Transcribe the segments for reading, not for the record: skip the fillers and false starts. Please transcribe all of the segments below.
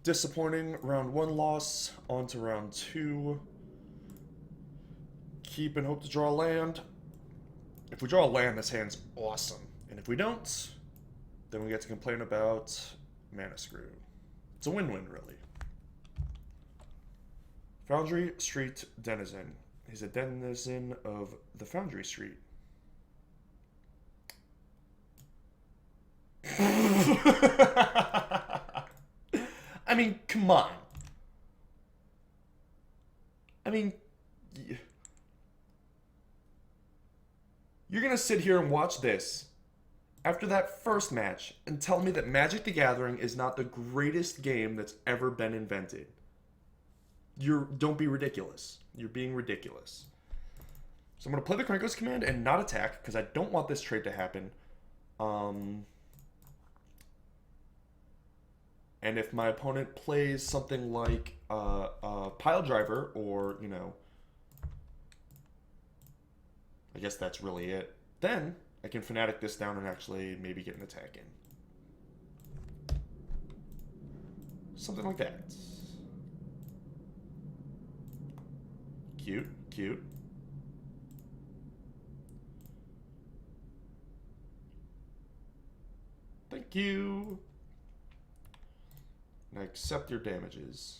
disappointing round 1 loss. On to round 2. Keep and hope to draw land. If we draw a land, this hand's awesome. And if we don't, then we get to complain about mana screw. It's a win-win, really. Foundry Street Denizen. He's a denizen of the Foundry Street. I mean, come on. I mean, you're gonna sit here and watch this after that first match and tell me that Magic the Gathering is not the greatest game that's ever been invented. Don't be ridiculous. You're being ridiculous. So I'm going to play the Krankos command and not attack because I don't want this trade to happen. And if my opponent plays something like Pile Driver or, you know, I guess that's really it, then I can Fanatic this down and actually maybe get an attack in. Something like that. Cute, cute. Thank you. And I accept your damages.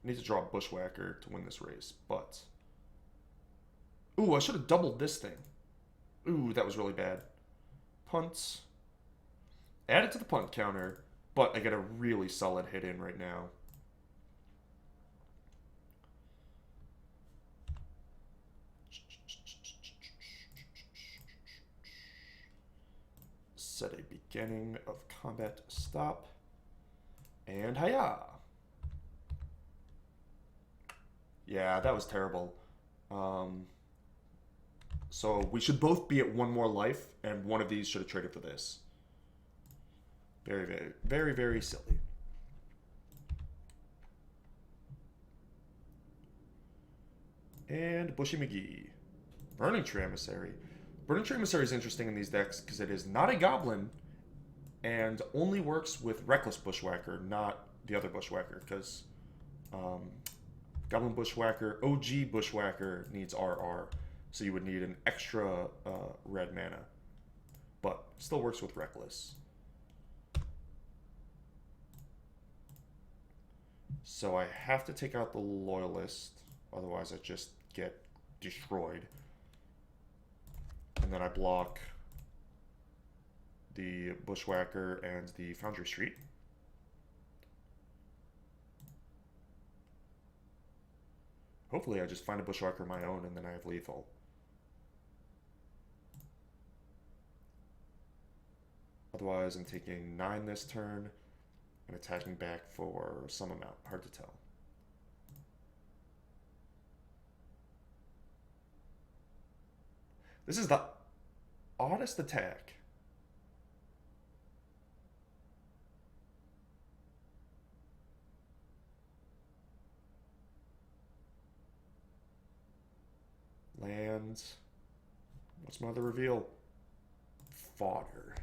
I need to draw a Bushwhacker to win this race, but... Ooh, I should have doubled this thing. Ooh, that was really bad. Punts. Add it to the punt counter, but I get a really solid hit in right now. Set a beginning of combat stop. And hiya! Yeah, that was terrible. So we should both be at one more life, and one of these should have traded for this. Very, very, very, very silly. And Bushy McGee. Burning Tree Emissary. Burning Tree Emissary is interesting in these decks because it is not a goblin and only works with Reckless Bushwhacker, not the other Bushwhacker, because Goblin Bushwhacker, OG Bushwhacker needs RR, so you would need an extra red mana, but still works with Reckless. So I have to take out the Loyalist, otherwise I just get destroyed. And then I block the Bushwhacker and the Foundry Street. Hopefully I just find a Bushwhacker of my own and then I have lethal. Otherwise I'm taking 9 this turn and attacking back for some amount. Hard to tell. This is the oddest attack. Lands. What's my other reveal? Fodder.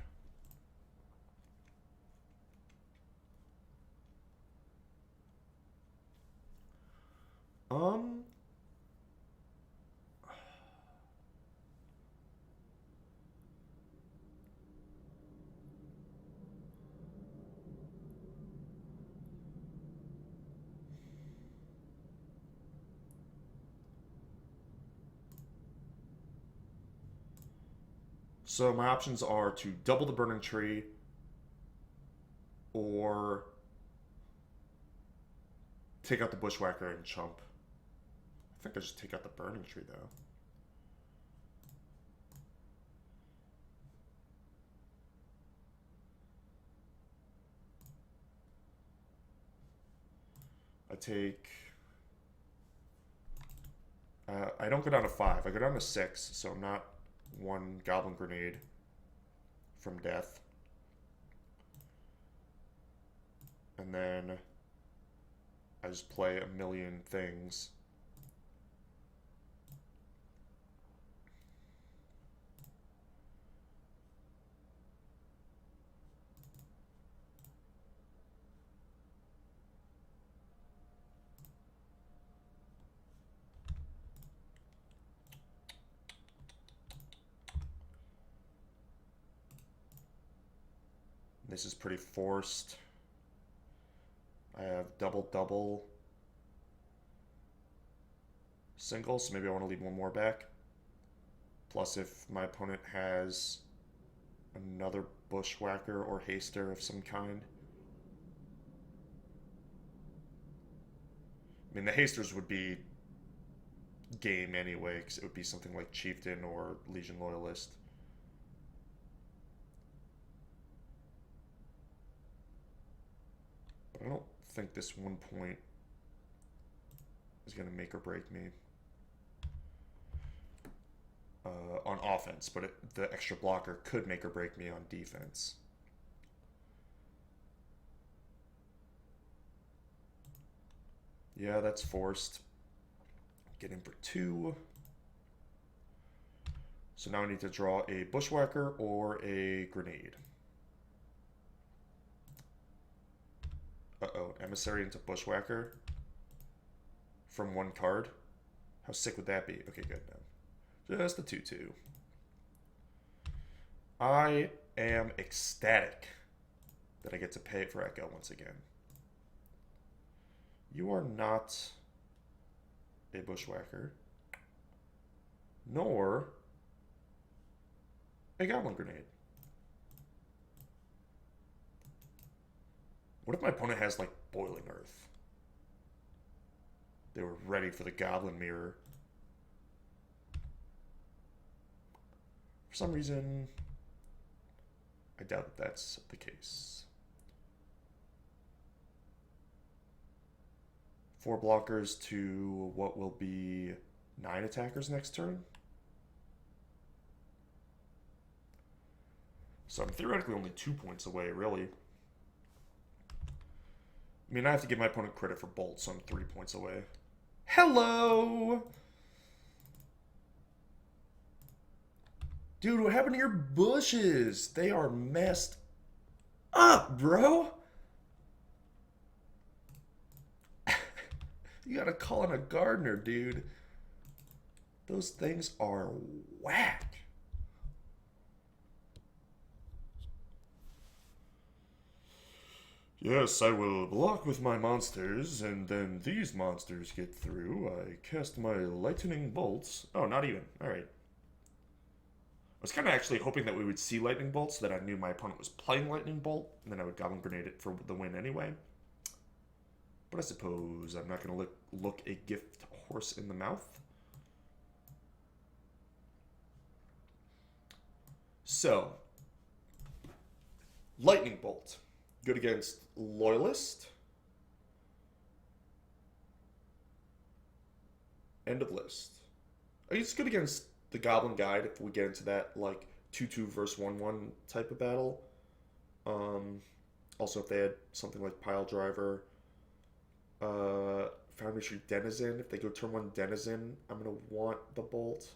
So my options are to double the Burning Tree or take out the Bushwhacker and chump. I think I just take out the Burning Tree though. I take... I don't go down to 5. I go down to 6, so I'm not 1 Goblin Grenade from death. And then I just play a million things. This is pretty forced. I have double singles, so maybe I want to leave one more back. Plus, if my opponent has another Bushwhacker or Haster of some kind. I mean, the Hasters would be game anyway, because it would be something like Chieftain or Legion Loyalist. But I don't think this 1 point is going to make or break me. On offense, but the extra blocker could make or break me on defense. Yeah, that's forced. Get in for 2. So now I need to draw a Bushwhacker or a Grenade. Uh-oh, Emissary into Bushwhacker from 1 card. How sick would that be? Okay, good now. Just a 2/2. I am ecstatic that I get to pay it for Echo once again. You are not a Bushwhacker, nor a Goblin Grenade. What if my opponent has, like, Boiling Earth? They were ready for the Goblin Mirror. For some reason, I doubt that that's the case. 4 blockers to what will be 9 attackers next turn. So I'm theoretically only 2 points away, really. I mean, I have to give my opponent credit for Bolt, so I'm 3 points away. Hello! Dude, what happened to your bushes? They are messed up, bro. You gotta call in a gardener, dude. Those things are whack. Yes, I will block with my monsters, and then these monsters get through. I cast my lightning bolts. Oh, not even. Alright. I was kind of actually hoping that we would see lightning bolts, so that I knew my opponent was playing lightning bolt, and then I would Goblin Grenade it for the win anyway. But I suppose I'm not going to look a gift horse in the mouth. So, lightning bolt. Good against Loyalist. End of list. I guess it's good against the Goblin Guide if we get into that, like, 2/2 versus 1/1 type of battle. Also, if they had something like Pile Driver, Foundry Street Denizen, if they go turn 1 Denizen, I'm going to want the Bolt.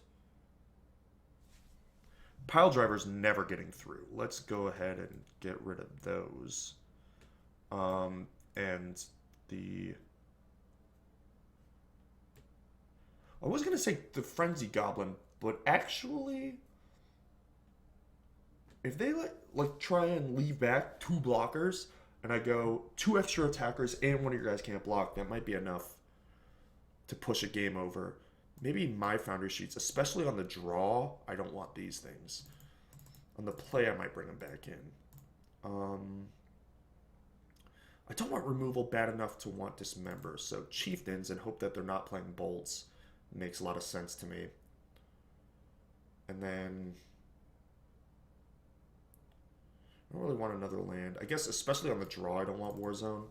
Pile Driver's never getting through. Let's go ahead and get rid of those. And the... I was going to say the Frenzy Goblin, but actually, if they like try and leave back 2 blockers, and I go 2 extra attackers and one of your guys can't block, that might be enough to push a game over. Maybe my Foundry Sheets, especially on the draw, I don't want these things. On the play, I might bring them back in. I don't want removal bad enough to want Dismember, so Chieftains and hope that they're not playing Bolts makes a lot of sense to me. And then I don't really want another land. I guess especially on the draw, I don't want Warzone.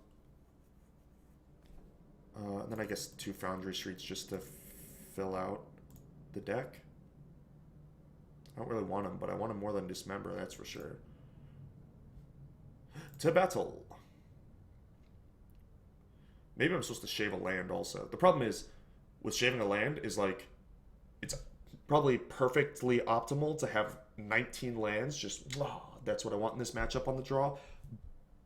And then I guess 2 Foundry Streets just to fill out the deck. I don't really want them, but I want them more than Dismember, that's for sure. To battle. Maybe I'm supposed to shave a land also. The problem is, with shaving a land, is like, it's probably perfectly optimal to have 19 lands, just, that's what I want in this matchup on the draw.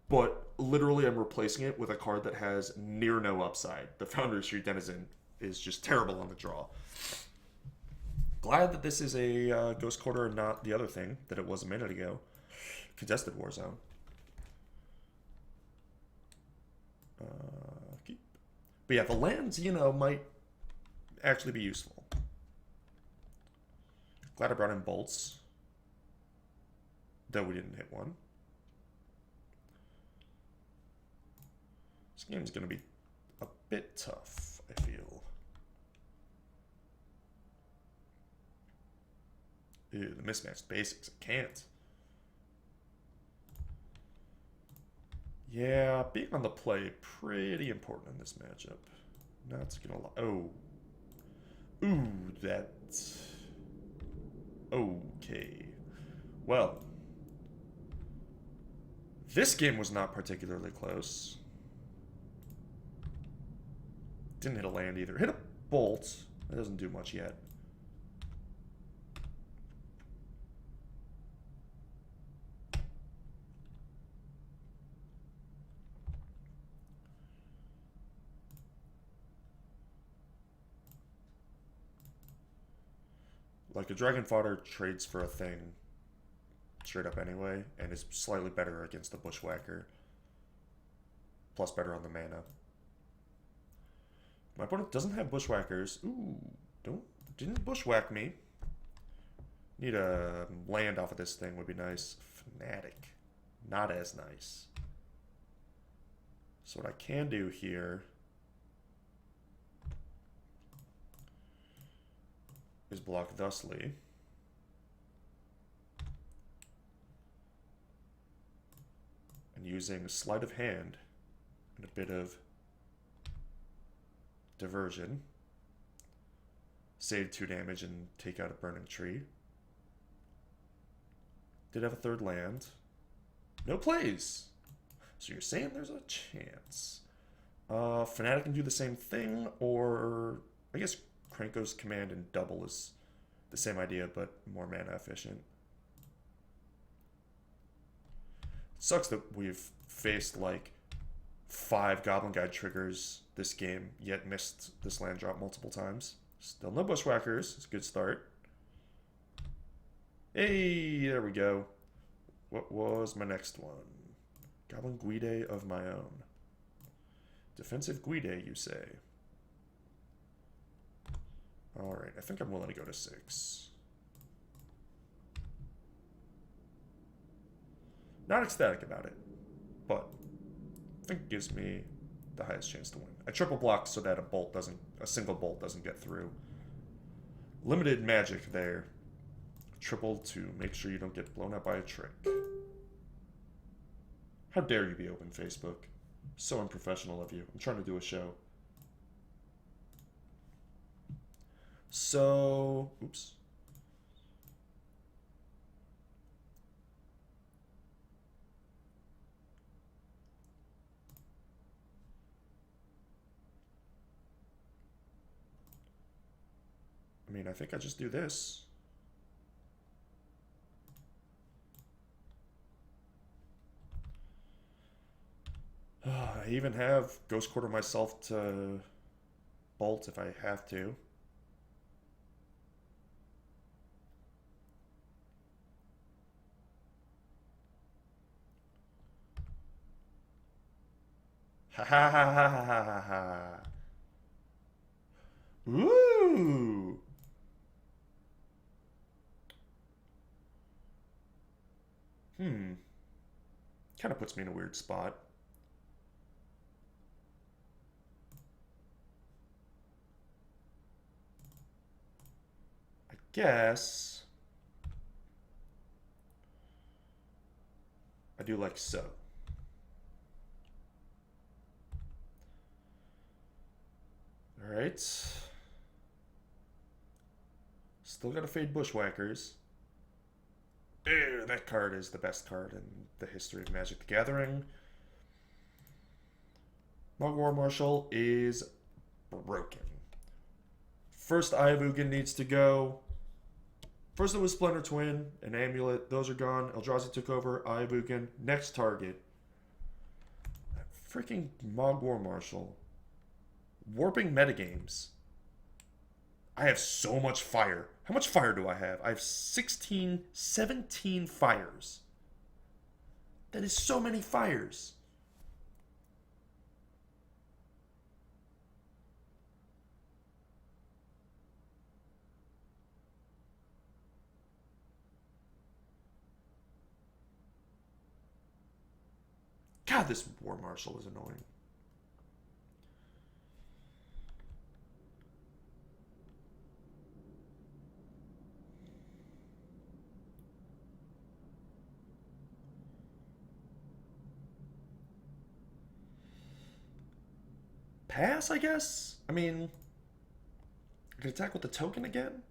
But literally I'm replacing it with a card that has near no upside. The Foundry Street Denizen is just terrible on the draw. Glad that this is a Ghost Quarter and not the other thing that it was a minute ago. Contested Warzone. But yeah, the lands, you know, might actually be useful. Glad I brought in bolts. Though we didn't hit one. This game's going to be a bit tough, I feel. Ew, the mismatched basics. I can't. Yeah, being on the play, pretty important in this matchup. Not gonna lie. Oh. Ooh, that's... Okay. Well. This game was not particularly close. Didn't hit a land either. Hit a bolt. That doesn't do much yet. Like, a Dragon Fodder trades for a thing straight up anyway, and is slightly better against the Bushwhacker. Plus better on the mana. My opponent doesn't have Bushwhackers. Ooh, didn't Bushwhack me. Need a land off of this thing would be nice. Fanatic. Not as nice. So what I can do here is block thusly. And using sleight of hand and a bit of diversion, save 2 damage and take out a burning tree. Did have a third land. No plays. So you're saying there's a chance. Fanatic can do the same thing, or I guess Krenko's command and double is the same idea, but more mana efficient. It sucks that we've faced like 5 Goblin Guide triggers this game, yet missed this land drop multiple times. Still no Bushwhackers. It's a good start. Hey, there we go. What was my next one? Goblin Guide of my own. Defensive Guide, you say? Alright, I think I'm willing to go to 6. Not ecstatic about it, but I think it gives me the highest chance to win. I triple block so that a single bolt doesn't get through. Limited magic there. Triple to make sure you don't get blown up by a trick. How dare you be open, Facebook? So unprofessional of you. I'm trying to do a show. So, oops. I mean, I think I just do this. I even have Ghost Quarter myself to bolt if I have to. Ha ha ha ha ha ha ha. Ooh. Kind of puts me in a weird spot. I guess I do like so. All right. Still got to fade Bushwhackers. Ew, that card is the best card in the history of Magic the Gathering. Mog War Marshal is broken. First Eye of Ugin needs to go. First it was Splinter Twin, an Amulet. Those are gone. Eldrazi took over. Eye of Ugin. Next target. That freaking Mog War Marshal. Warping metagames. I have so much fire. How much fire do I have? I have 17 fires. That is so many fires. God, this War Marshal is annoying. Pass, I guess? I mean, I could attack with the token again?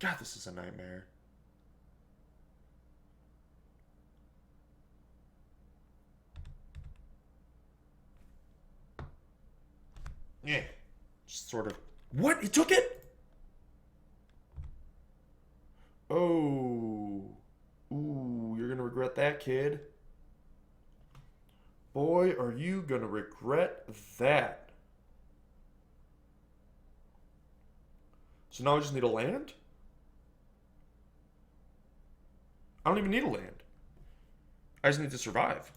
God, this is a nightmare. Yeah. Just sort of. What? He took it? Oh. Ooh, you're gonna regret that, kid. Boy, are you gonna regret that. So now I just need a land? I don't even need a land. I just need to survive.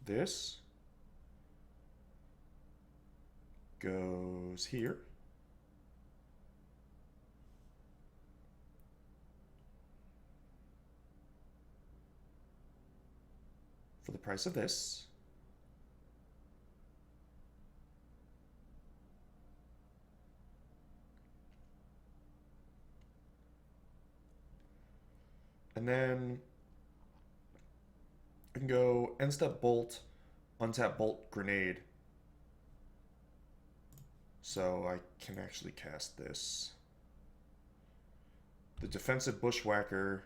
This goes here. For the price of this. And then I can go end step bolt, untap bolt grenade. So I can actually cast this. The defensive Bushwhacker,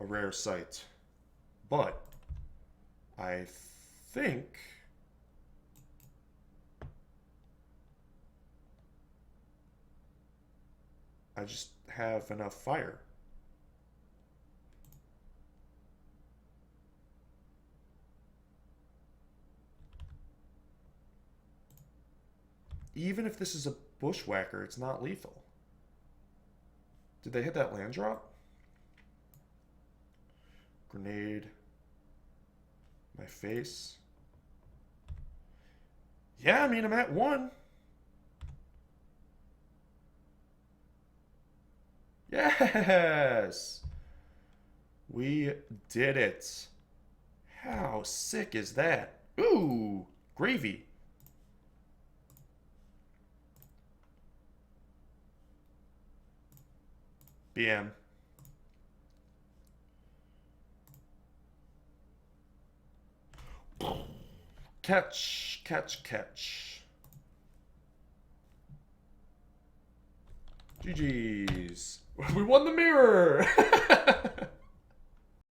a rare sight. But I think I just have enough fire. Even if this is a Bushwhacker, it's not lethal. Did they hit that land drop? Grenade. My face. Yeah, I mean, I'm at 1. Yes! We did it. How sick is that? Ooh, gravy. BM. Catch, catch, catch. GG's. We won the mirror!